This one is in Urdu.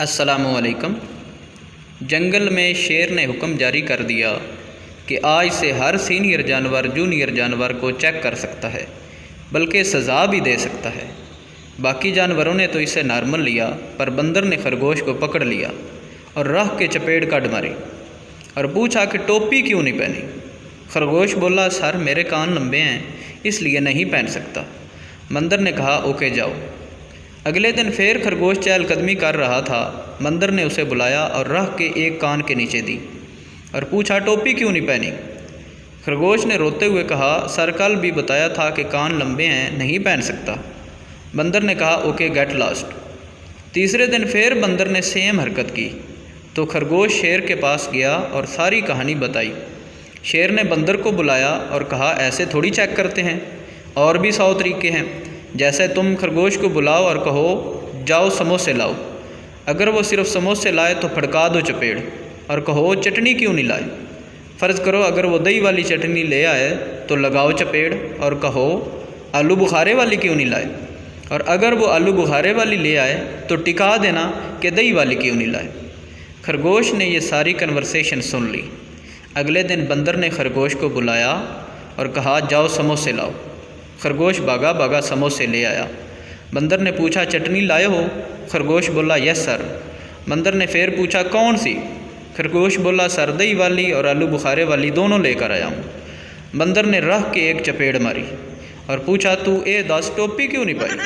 السلام علیکم۔ جنگل میں شیر نے حکم جاری کر دیا کہ آج سے ہر سینئر جانور جونیئر جانور کو چیک کر سکتا ہے، بلکہ سزا بھی دے سکتا ہے۔ باقی جانوروں نے تو اسے نارمل لیا، پر بندر نے خرگوش کو پکڑ لیا اور راہ کے چپیڑ کاٹ ماری اور پوچھا کہ ٹوپی کیوں نہیں پہنی؟ خرگوش بولا، سر میرے کان لمبے ہیں اس لیے نہیں پہن سکتا۔ بندر نے کہا اوکے جاؤ۔ اگلے دن پھر خرگوش چہل قدمی کر رہا تھا۔ بندر نے اسے بلایا اور راہ کے ایک کان کے نیچے دی اور پوچھا ٹوپی کیوں نہیں پہنی؟ خرگوش نے روتے ہوئے کہا، سر کل بھی بتایا تھا کہ کان لمبے ہیں، نہیں پہن سکتا۔ بندر نے کہا اوکے گیٹ لاسٹ۔ تیسرے دن پھر بندر نے سیم حرکت کی تو خرگوش شیر کے پاس گیا اور ساری کہانی بتائی۔ شیر نے بندر کو بلایا اور کہا ایسے تھوڑی چیک کرتے ہیں، اور بھی 100 طریقے ہیں۔ جیسے تم خرگوش کو بلاؤ اور کہو جاؤ سموسے لاؤ، اگر وہ صرف سموسے لائے تو پھڑکا دو چپیڑ اور کہو چٹنی کیوں نہیں لائے۔ فرض کرو اگر وہ دہی والی چٹنی لے آئے تو لگاؤ چپیڑ اور کہو آلو بخارے والی کیوں نہیں لائے، اور اگر وہ آلو بخارے والی لے آئے تو ٹکا دینا کہ دہی والی کیوں نہیں لائے۔ خرگوش نے یہ ساری کنورسیشن سن لی۔ اگلے دن بندر نے خرگوش کو بلایا اور کہا جاؤ سموسے لاؤ۔ خرگوش بھاگا سموسے لے آیا۔ بندر نے پوچھا چٹنی لائے ہو؟ خرگوش بولا یس سر۔ بندر نے پھر پوچھا کون سی؟ خرگوش بولا سر دہی والی اور آلو بخارے والی دونوں لے کر آیا ہوں۔ بندر نے راہ کے ایک چپیڑ ماری اور پوچھا تو اے دس ٹوپی کیوں نہیں پائی؟